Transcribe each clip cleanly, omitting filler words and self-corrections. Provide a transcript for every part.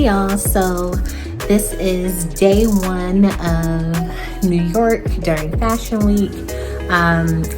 y'all. So this is day one of New York during Fashion Week.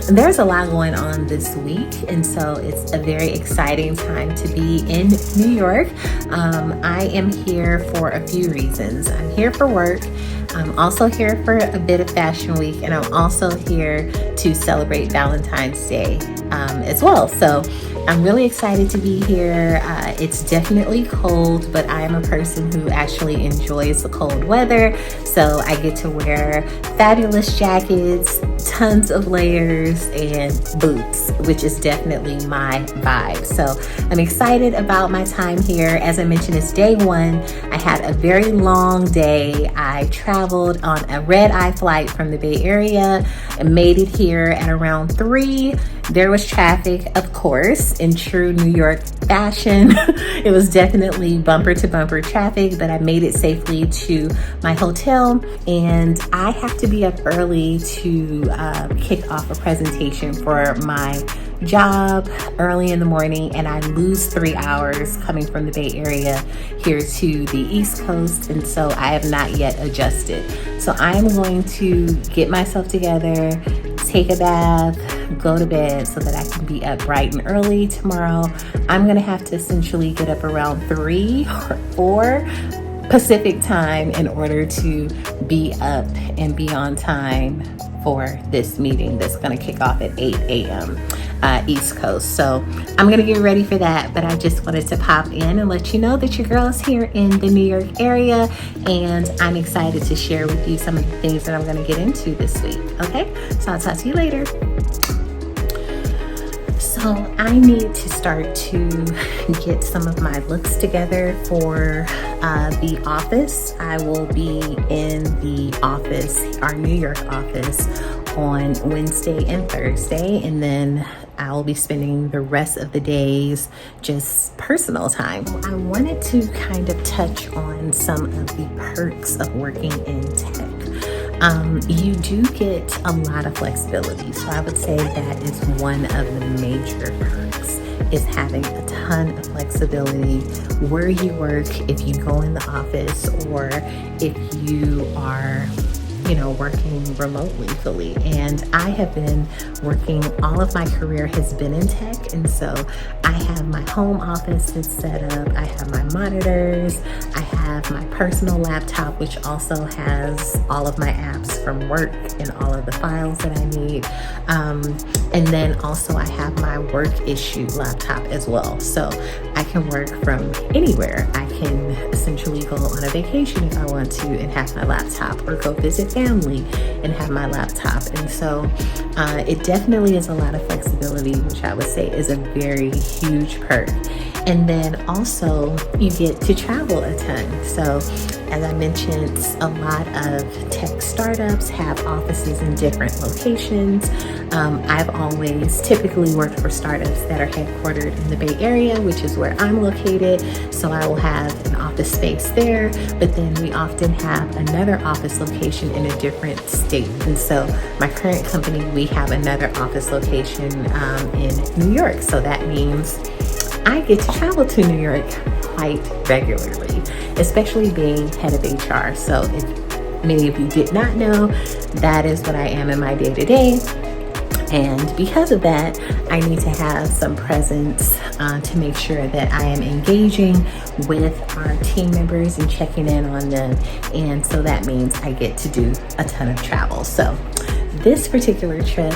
There's a lot going on this week, and so it's a very exciting time to be in New York. I am here for a few reasons. I'm here for work. I'm also here for a bit of Fashion Week, and I'm also here to celebrate Valentine's Day as well. So I'm really excited to be here. It's definitely cold, but I am a person who actually enjoys the cold weather. So I get to wear fabulous jackets, tons of layers, and boots, which is definitely my vibe. So I'm excited about my time here. As I mentioned, it's day one. I had a very long day. I traveled on a red-eye flight from the Bay Area and made it here at around 3. There was traffic, of course, in true New York fashion. It was definitely bumper to bumper traffic, but I made it safely to my hotel, and I have to be up early to kick off a presentation for my job early in the morning, and I lose 3 hours coming from the Bay Area here to the East Coast, and so I have not yet adjusted. So I'm going to get myself together, take a bath, go to bed so that I can be up bright and early tomorrow. I'm going to have to essentially get up around 3 or 4 Pacific time in order to be up and be on time for this meeting that's going to kick off at 8 a.m. East Coast. So I'm going to get ready for that, but I just wanted to pop in and let you know that your girl's here in the New York area, and I'm excited to share with you some of the things that I'm going to get into this week. Okay, so I'll talk to you later. So I need to start to get some of my looks together for the office. I will be in the office, our New York office, on Wednesday and Thursday, and then I'll be spending the rest of the days just personal time. I wanted to kind of touch on some of the perks of working in tech. You do get a lot of flexibility. So I would say that is one of the major perks, is having a ton of flexibility where you work, if you go in the office or if you are working remotely fully. And I have been working, all of my career has been in tech. And so I have my home office that's set up. I have my monitors. I have my personal laptop, which also has all of my apps from work and all of the files that I need. And then also I have my work issue laptop as well. So I can work from anywhere. I can essentially go on a vacation if I want to and have my laptop, or go visit family and have my laptop. And so it definitely is a lot of flexibility, which I would say is a very huge perk. And then also you get to travel a ton. So as I mentioned, a lot of tech startups have offices in different locations. I've always typically worked for startups that are headquartered in the Bay Area, which is where I'm located. So I will have an office space there, but then we often have another office location in a different state. And so my current company, we have another office location in New York. So that means I get to travel to New York quite regularly, especially being head of HR. So if many of you did not know, that is what I am in my day-to-day. And because of that, I need to have some presence to make sure that I am engaging with our team members and checking in on them. And so that means I get to do a ton of travel. So this particular trip,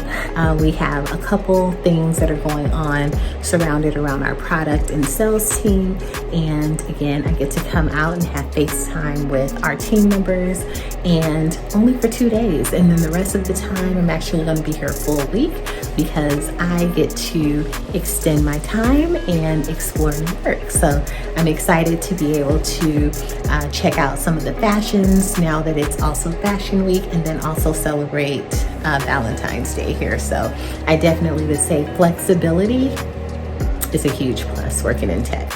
we have a couple things that are going on surrounded around our product and sales team. And again, I get to come out and have FaceTime with our team members, and only for 2 days. And then the rest of the time, I'm actually going to be here a full week because I get to extend my time and explore New York. So I'm excited to be able to check out some of the fashions now that it's also Fashion Week, and then also celebrate Valentine's Day here. So I definitely would say flexibility is a huge plus working in tech.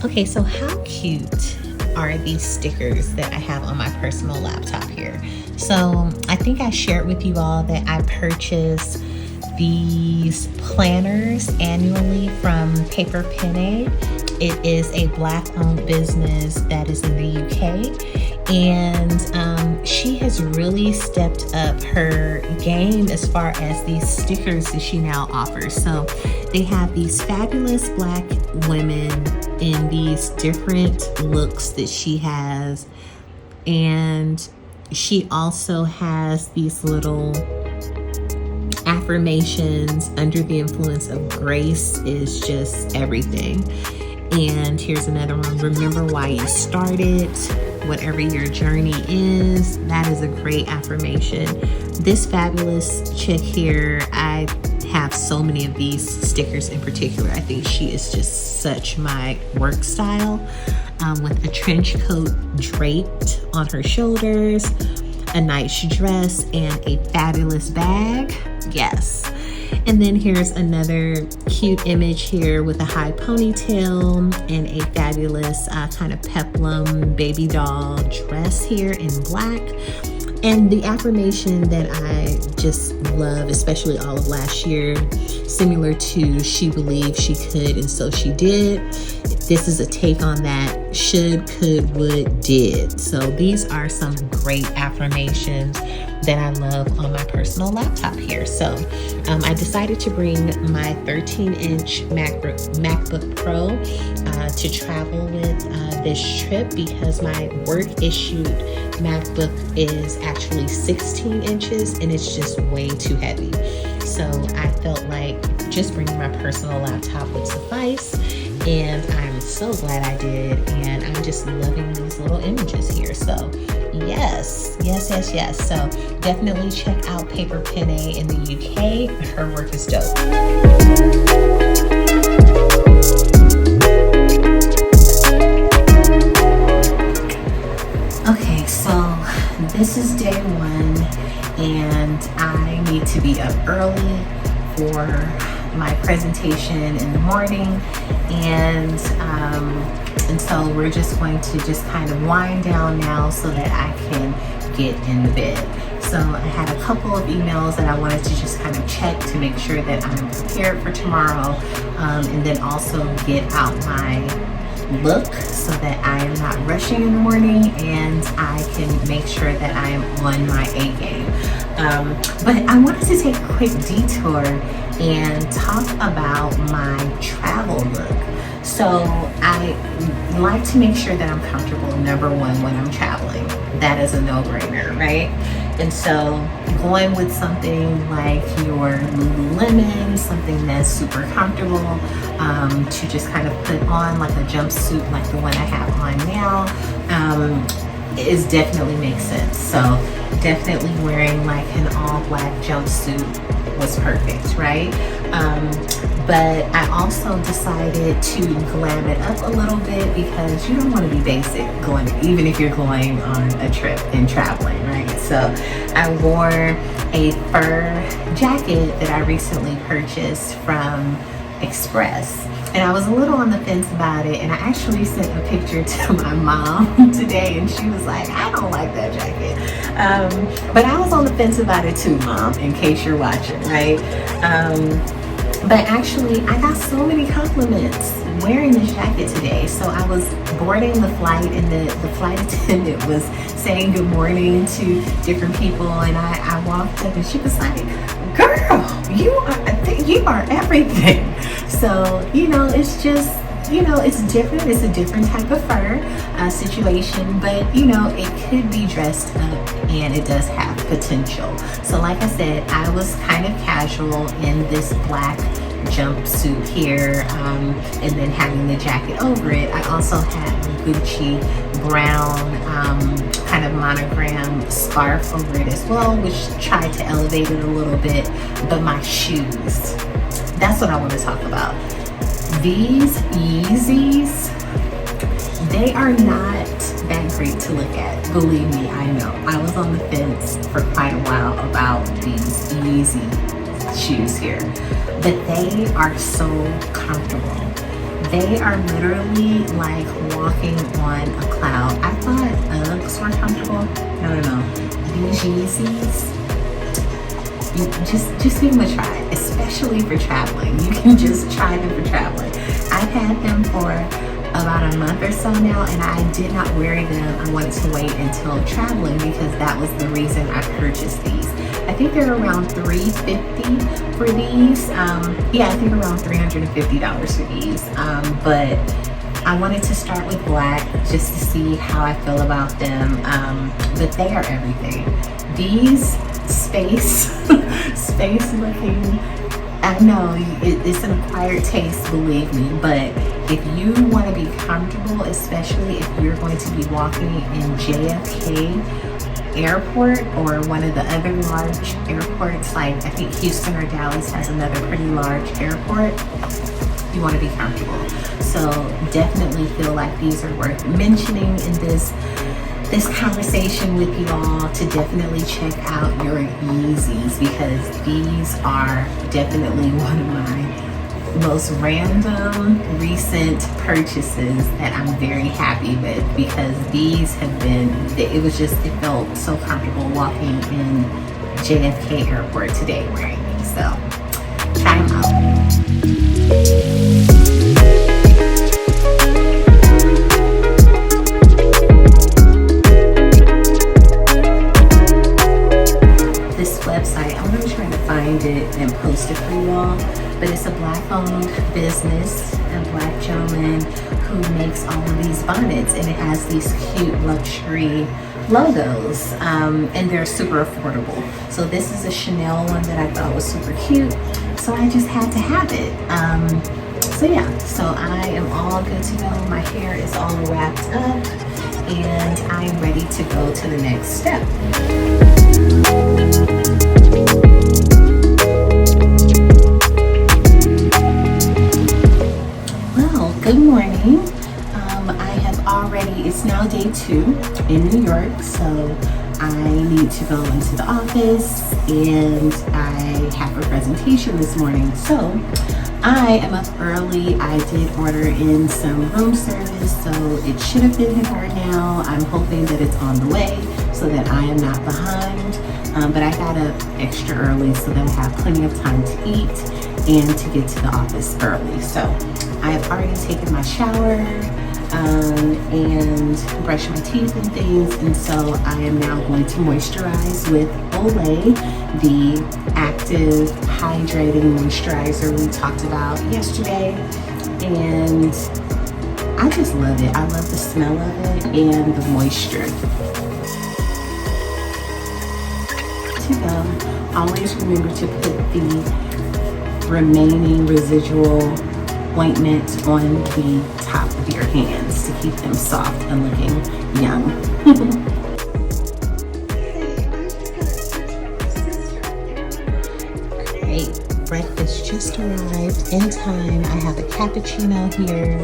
Okay, so how cute are these stickers that I have on my personal laptop here? So I think I shared with you all that I purchased these planners annually from Penie. It is a Black-owned business that is in the UK, and she has really stepped up her game as far as these stickers that she now offers. So they have these fabulous Black women in these different looks that she has, and she also has these little affirmations. Under the influence of grace is just everything. And here's another one. Remember why you started. Whatever your journey is, that is a great affirmation. This fabulous chick here, I have so many of these stickers in particular. I think she is just such my work style, with a trench coat draped on her shoulders, a nice dress, and a fabulous bag. Yes. And then here's another cute image here with a high ponytail and a fabulous kind of peplum baby doll dress here in black. And the affirmation that I just love, especially all of last year, similar to she believed she could and so she did. This is a take on that: should, could, would, did. So these are some great affirmations that I love on my personal laptop here. So I decided to bring my 13-inch MacBook Pro to travel with this trip, because my work issued MacBook is actually 16 inches and it's just way too heavy. So I felt like just bringing my personal laptop would suffice, and I'm so glad I did, and I'm just loving these little images here. So yes. So definitely check out Penie in the UK. Her work is dope. Okay, so this is day one, and I need to be up early for my presentation in the morning, and so we're just going to just kind of wind down now so that I can get in the bed. So I had a couple of emails that I wanted to just kind of check to make sure that I'm prepared for tomorrow, and then also get out my look so that I am not rushing in the morning and I can make sure that I am on my A game. But I wanted to take a quick detour and talk about my travel look. So I like to make sure that I'm comfortable, number one, when I'm traveling. That is a no-brainer, right? And so going with something like your Lululemon, something that's super comfortable, to just kind of put on like a jumpsuit like the one I have on now, is definitely makes sense. So definitely wearing like an all-black jumpsuit was perfect, right? But I also decided to glam it up a little bit, because you don't want to be basic going, even if you're going on a trip and traveling, right? So I wore a fur jacket that I recently purchased from Express, and I was a little on the fence about it, and I actually sent a picture to my mom today, and she was like, I don't like that jacket. But I was on the fence about it too, Mom, in case you're watching, right? But actually, I got so many compliments wearing this jacket today. So I was boarding the flight, and the flight attendant was saying good morning to different people, and I walked up and she was like, girl, you are everything. So, it's just, it's different. It's a different type of fur situation, but it could be dressed up, and it does have potential. So like I said, I was kind of casual in this black jumpsuit here, and then having the jacket over it. I also had a Gucci brown kind of monogram scarf over it as well, which tried to elevate it a little bit. But my shoes, that's what I want to talk about. These Yeezys, they are not that great to look at. Believe me, I know. I was on the fence for quite a while about these Yeezy shoes here, but they are so comfortable. They are literally like walking on a cloud. I thought Uggs were comfortable. No. These Yeezys, You just give them a try, especially for traveling. You can just try them for traveling. I've had them for about a month or so now, and I did not wear them. I wanted to wait until traveling because that was the reason I purchased these. I think they're around $350 for these. Yeah, I think around $350 for these. But I wanted to start with black just to see how I feel about them. But they are everything. These space looking, I know it's an acquired taste, believe me, but if you want to be comfortable, especially if you're going to be walking in JFK Airport or one of the other large airports, like I think Houston or Dallas has another pretty large airport, you want to be comfortable. So definitely feel like these are worth mentioning in this conversation with you all, to definitely check out your Yeezys, because these are definitely one of my most random recent purchases that I'm very happy with, because these have been, it felt so comfortable walking in JFK Airport today wearing these. So try them out. It and post it for you all, but it's a black-owned business, a black gentleman who makes all of these bonnets, and it has these cute luxury logos, and they're super affordable. So this is a Chanel one that I thought was super cute, so I just had to have it. So yeah, so I am all good to go. My hair is all wrapped up, and I am ready to go to the next step. Good morning. It's now day 2 in New York, so I need to go into the office and I have a presentation this morning. So I am up early. I did order in some room service, so it should have been here by now. I'm hoping that it's on the way so that I am not behind. But I got up extra early so that I have plenty of time to eat and to get to the office early. So I have already taken my shower and brushed my teeth and things, and so I am now going to moisturize with Olay, the active hydrating moisturizer we talked about yesterday, and I just love it. I love the smell of it and the moisture. To go, always remember to put the remaining residual ointment on the top of your hands to keep them soft and looking young. Great, breakfast just arrived in time. I have a cappuccino here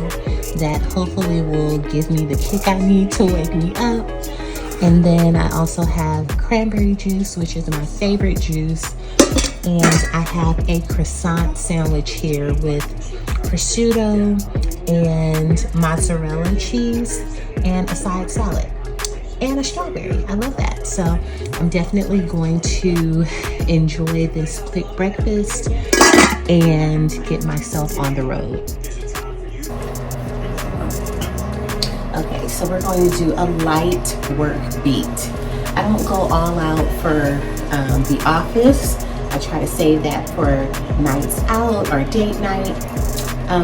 that hopefully will give me the kick I need to wake me up. And then I also have cranberry juice, which is my favorite juice. And I have a croissant sandwich here with prosciutto and mozzarella cheese and a side salad and a strawberry. I love that. So I'm definitely going to enjoy this quick breakfast and get myself on the road. Okay, so we're going to do a light work beat. I don't go all out for the office. I try to save that for nights out or date night.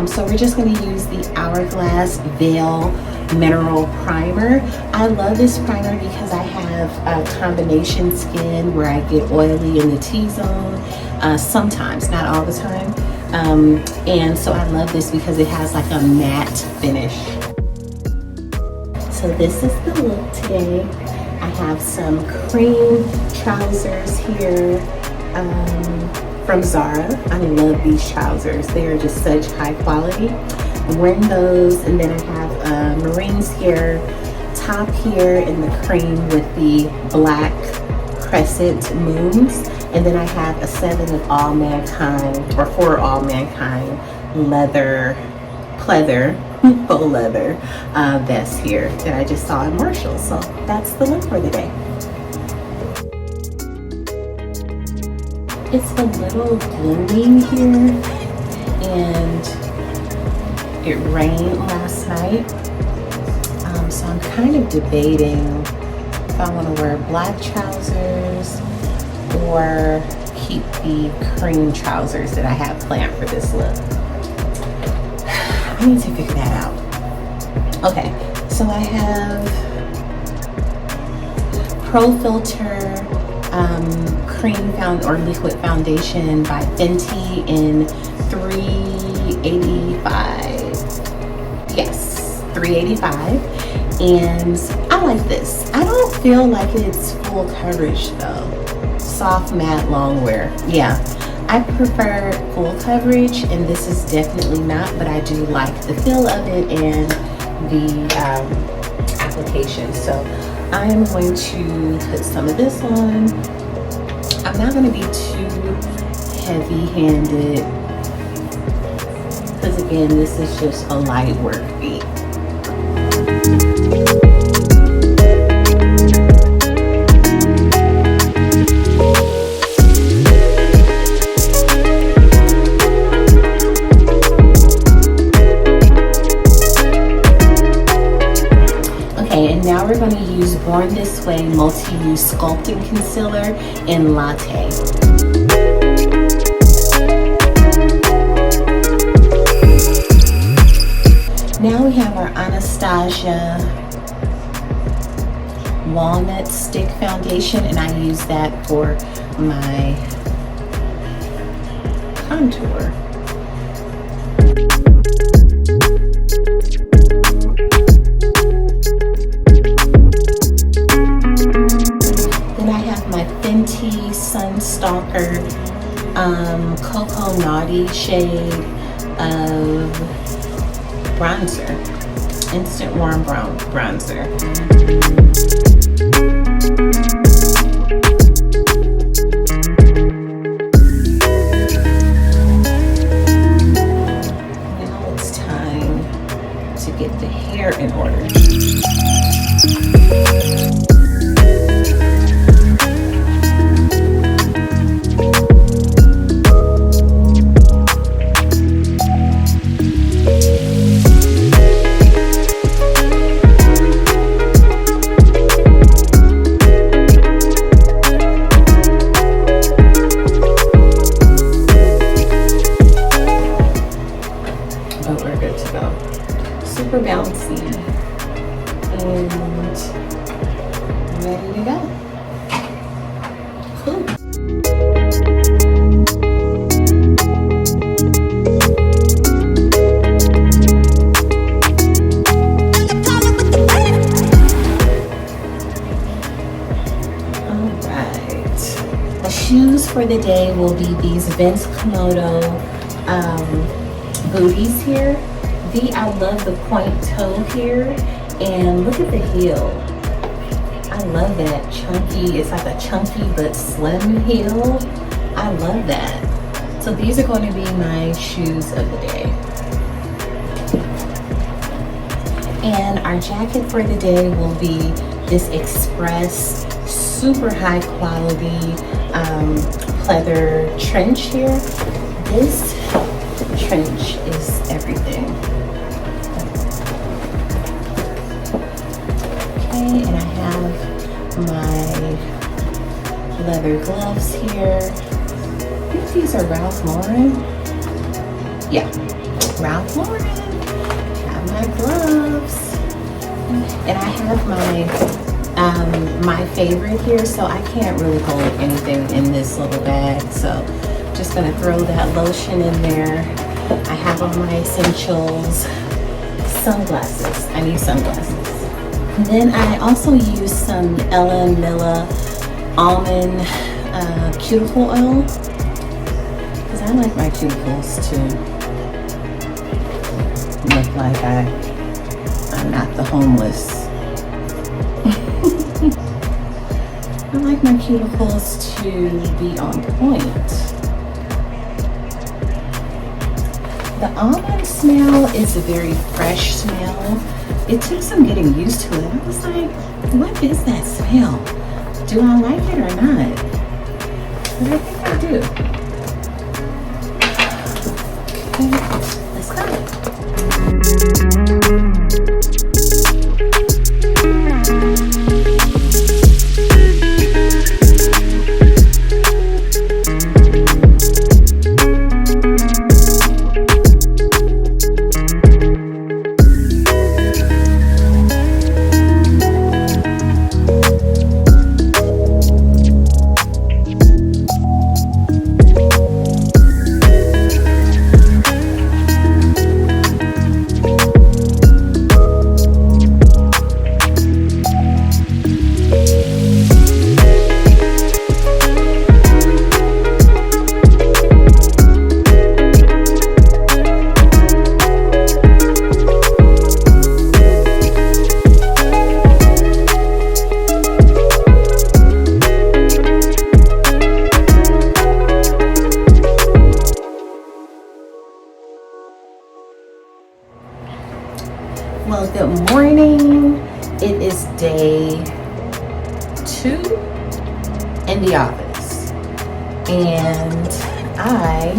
So we're just going to use the Hourglass Veil Mineral Primer. I love this primer because I have a combination skin where I get oily in the T-zone, sometimes, not all the time. And so I love this because it has like a matte finish. So this is the look today. I have some cream trousers here from Zara. I love these trousers. They are just such high quality. I'm wearing those, and then I have a marine scare top here in the cream with the black crescent moons, and then I have a 7 of All Mankind, or For All Mankind leather, pleather, faux leather vest here that I just saw in Marshall. So that's the look for the day. It's a little gloomy here, and it rained last night. So I'm kind of debating if I want to wear black trousers or keep the cream trousers that I have planned for this look. I need to figure that out. Okay, so I have Pro Filter cream or liquid foundation by Penie in 385. Yes, 385. And I like this. I don't feel like it's full coverage though. Soft matte long wear. Yeah, I prefer full coverage, and this is definitely not, but I do like the feel of it and the application. So I am going to put some of this on. I'm not going to be too heavy-handed because again, this is just a light work beat. Now we're going to use Born This Way Multi-Use Sculpting Concealer in Latte. Now we have our Anastasia Walnut Stick Foundation, and I use that for my contour. Fenty Sunstalker Cocoa Naughty shade of bronzer, instant warm brown bronzer. Now it's time to get the hair in order. Super bouncy and ready to go. Cool. All right. The shoes for the day will be these Vince Komodo booties here. I love the point toe here, and look at the heel. I love that chunky, it's like a chunky but slim heel. I love that. So these are going to be my shoes of the day. And our jacket for the day will be this Express super high quality pleather trench here. This trench is everything. And I have my leather gloves here. I think these are Ralph Lauren. Yeah, Ralph Lauren. Got my gloves. And I have my favorite here, so I can't really hold anything in this little bag. So just gonna throw that lotion in there. I have all my essentials. Sunglasses. I need sunglasses. And then I also use some Ella Milla almond cuticle oil because I like my cuticles to look like I'm not the homeless. I like my cuticles to be on point. The almond smell is a very fresh smell. It took some getting used to it. I was like, what is that smell? Do I like it or not? But I think I I do. Okay, let's go. Well, good morning. It is day 2 in the office, and I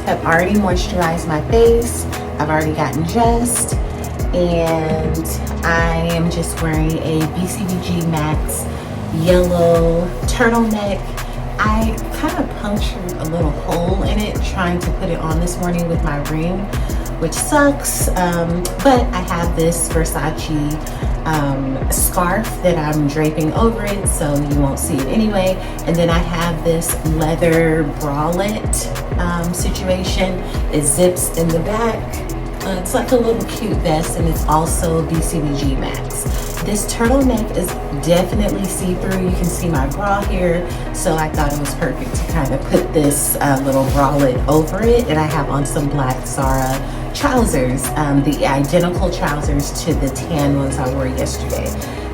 have already moisturized my face. I've already gotten dressed, and I am just wearing a BCBG Max yellow turtleneck. I kind of punctured a little hole in it trying to put it on this morning with my ring, which sucks, but I have this Versace scarf that I'm draping over it so you won't see it anyway. And then I have this leather bralette situation. It zips in the back. It's like a little cute vest, and it's also BCBG Max. This turtleneck is definitely see-through. You can see my bra here, so I thought it was perfect to kind of put this little bralette over it. And I have on some black Zara trousers, the identical trousers to the tan ones I wore yesterday.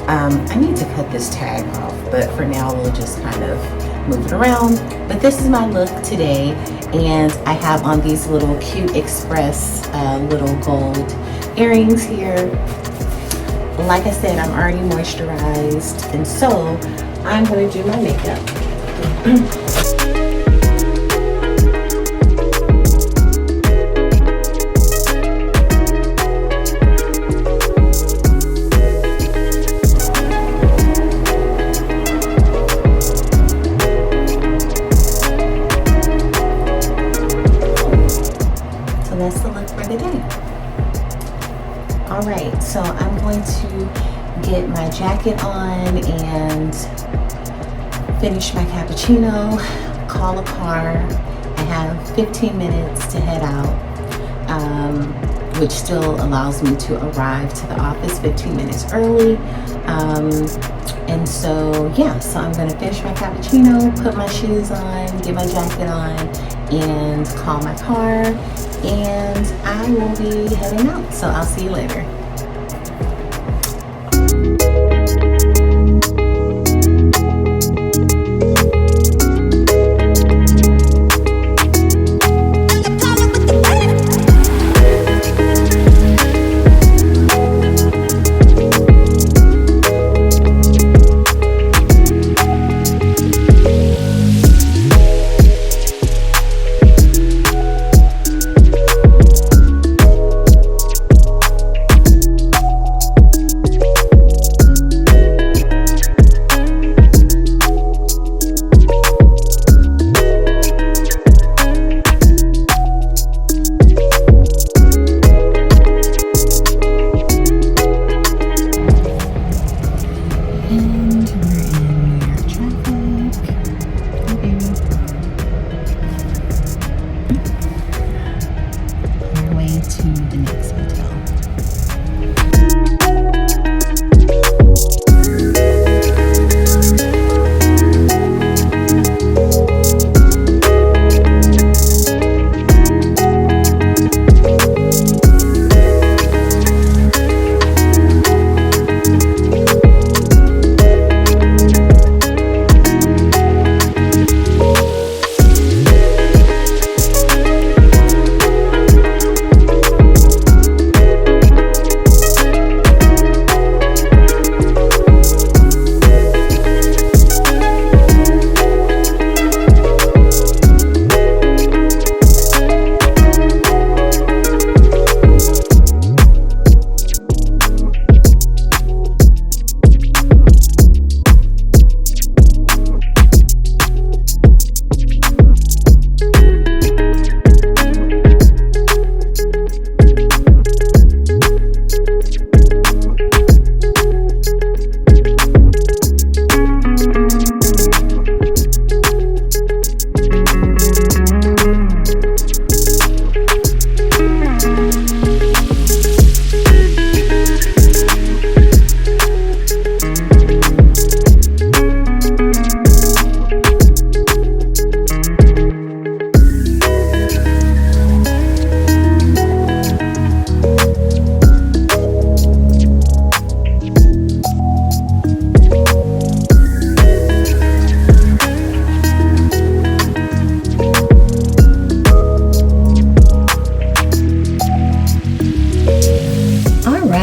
I need to cut this tag off, but for now we'll just kind of move it around. But this is my look today, and I have on these little cute express little gold earrings here. Like I said, I'm already moisturized, and so I'm going to do my makeup. That's the look for the day. All right, so I'm going to get my jacket on and finish my cappuccino, call a car. I have 15 minutes to head out, which still allows me to arrive to the office 15 minutes early. And so, yeah, so I'm gonna finish my cappuccino, put my shoes on, get my jacket on, and call my car, and I will be heading out. So I'll see you later.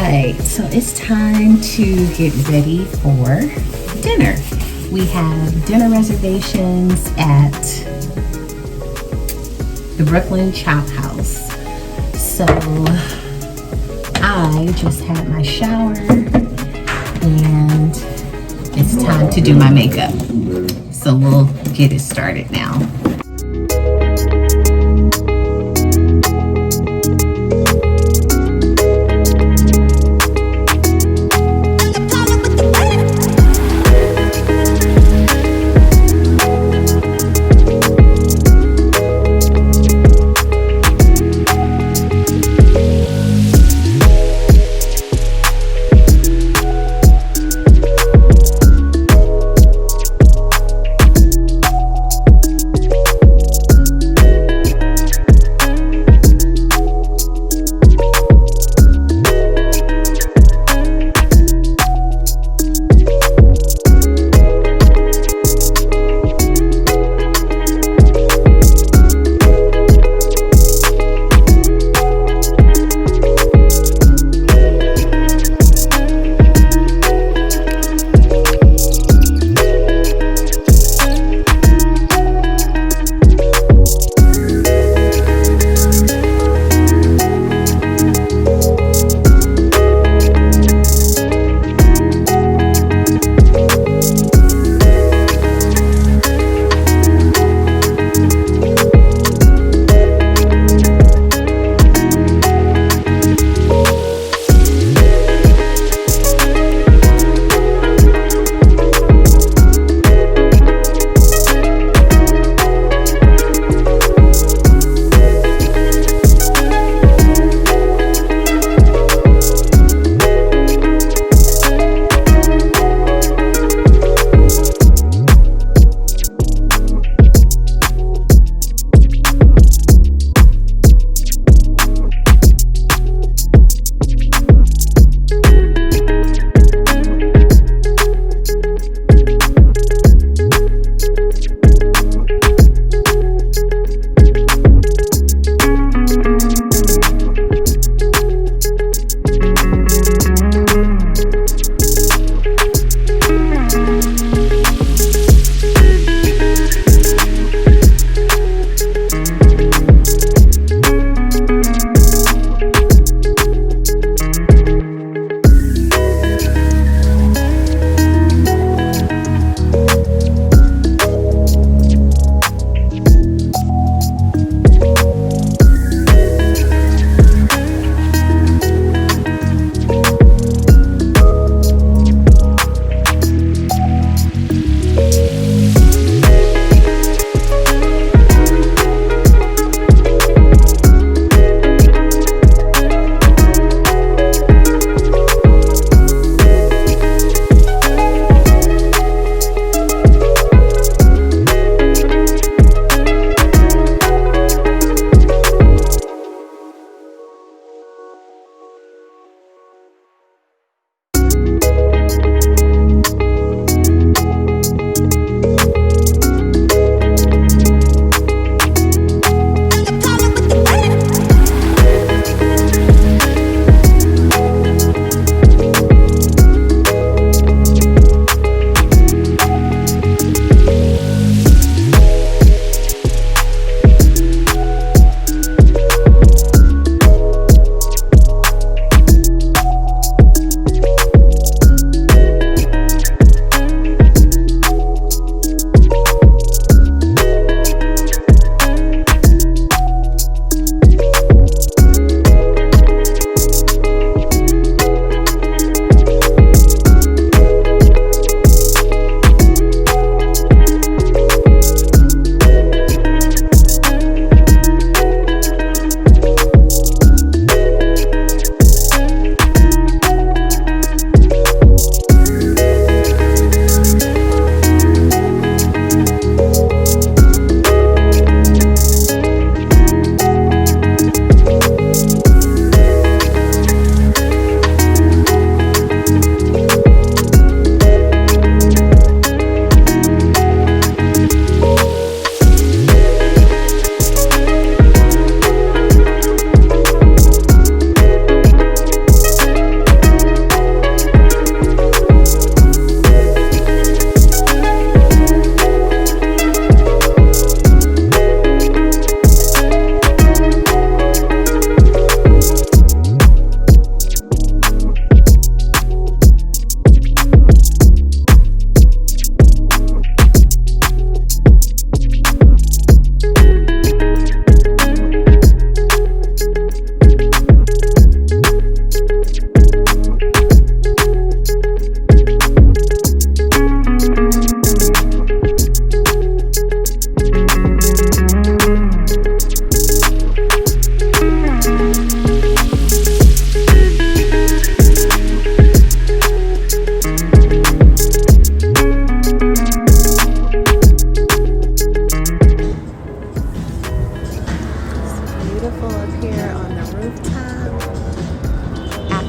right, so it's time to get ready for dinner. We have dinner reservations at the Brooklyn Chop House. So I just had my shower and it's time to do my makeup. So we'll get it started now.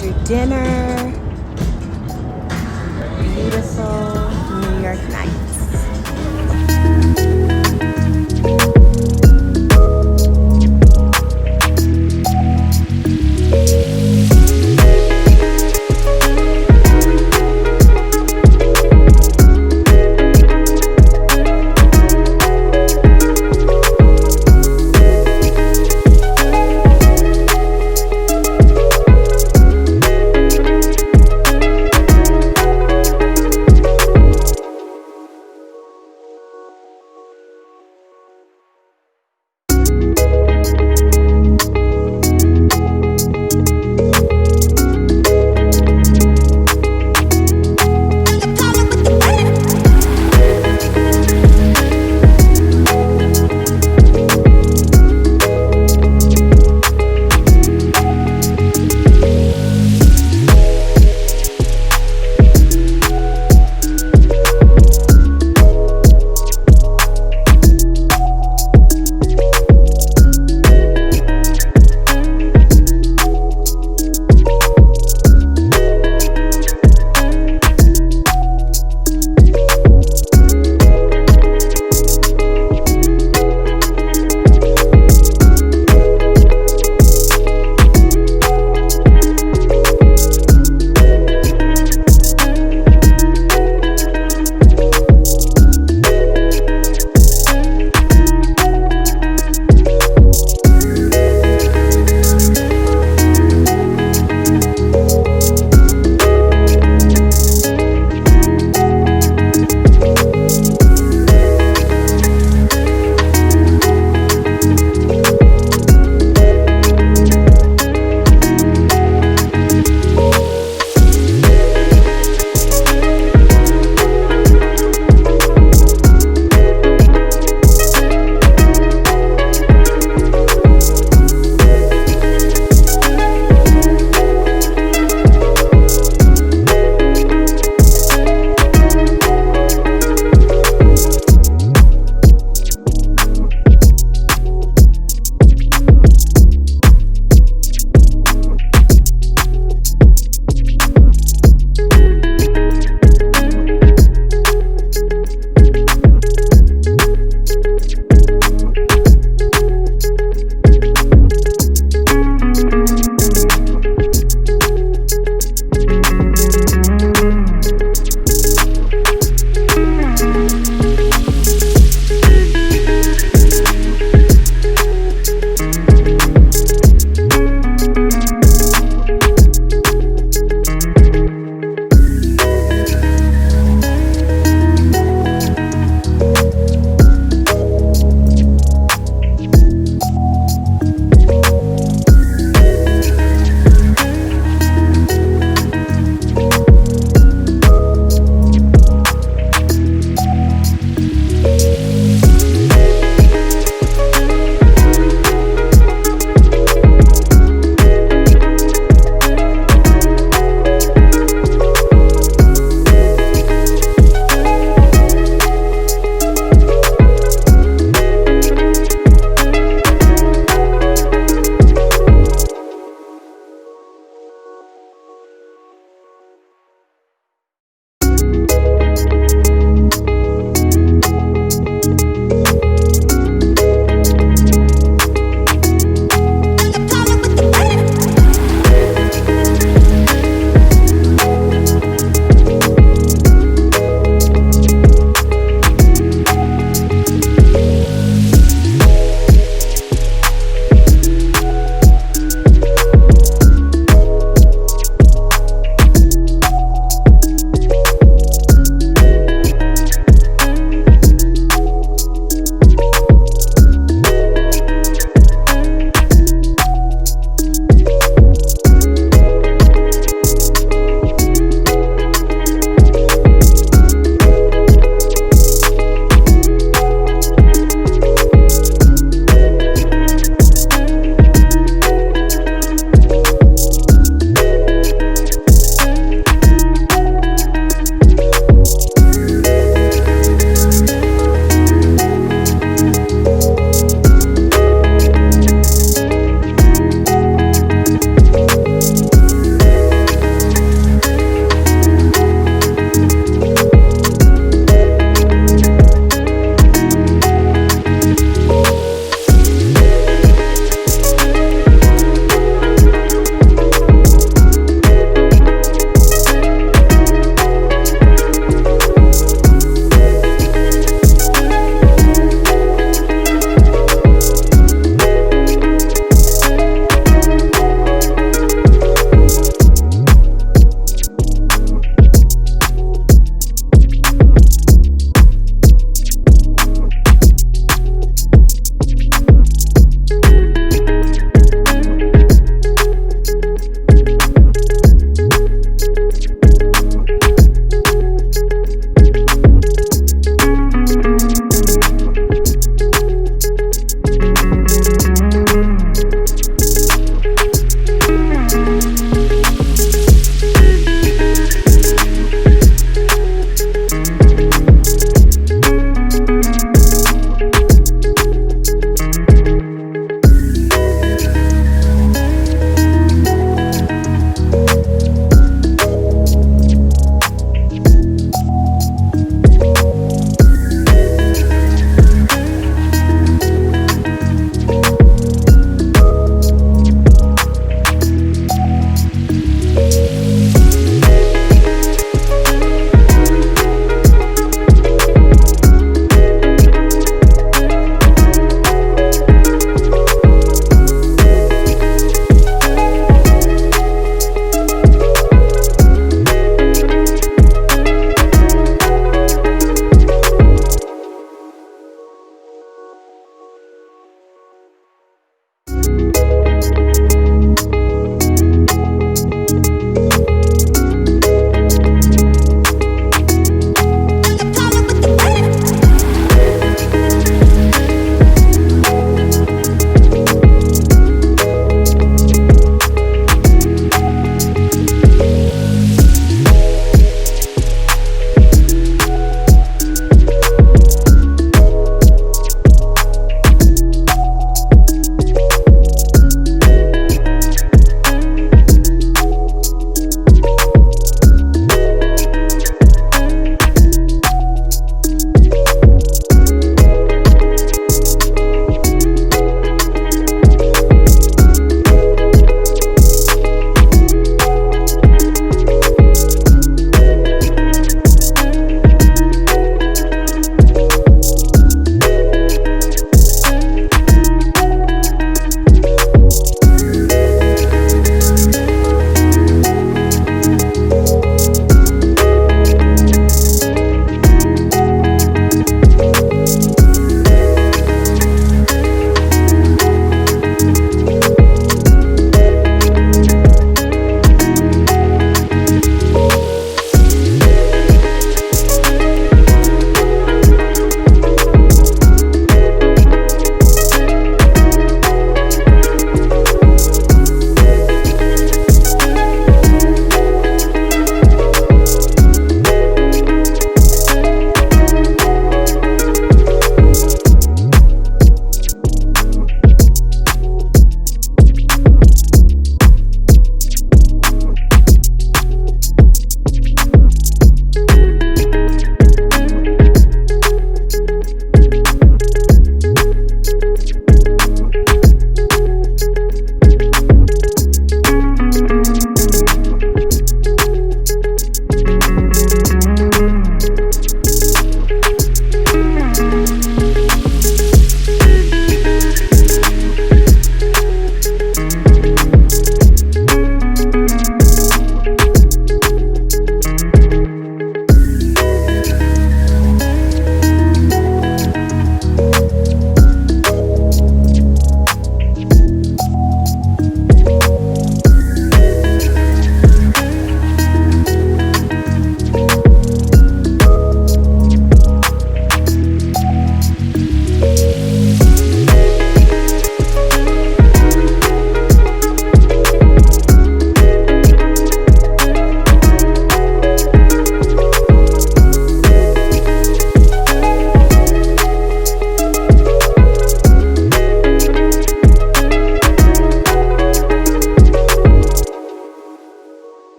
after dinner. Beautiful New York nights.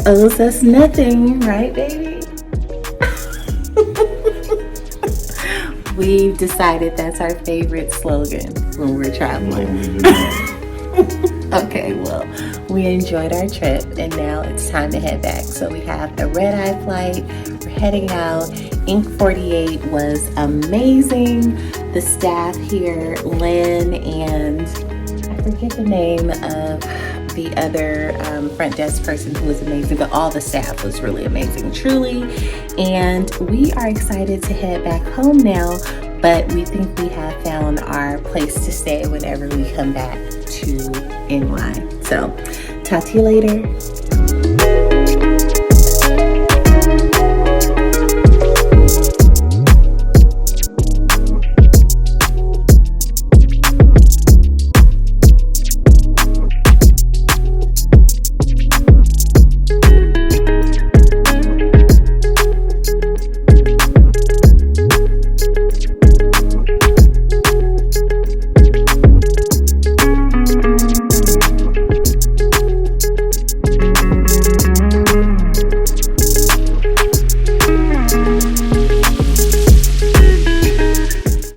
owes us nothing, right, baby? We've decided that's our favorite slogan when we're traveling. Okay, well, we enjoyed our trip and now it's time to head back. So we have a red-eye flight, we're heading out. Inc. 48 was amazing. The staff here, Lynn and I forget the name of the other front desk person who was amazing, but all the staff was really amazing, truly. And we are excited to head back home now, but we think we have found our place to stay whenever we come back to NY. So, talk to you later.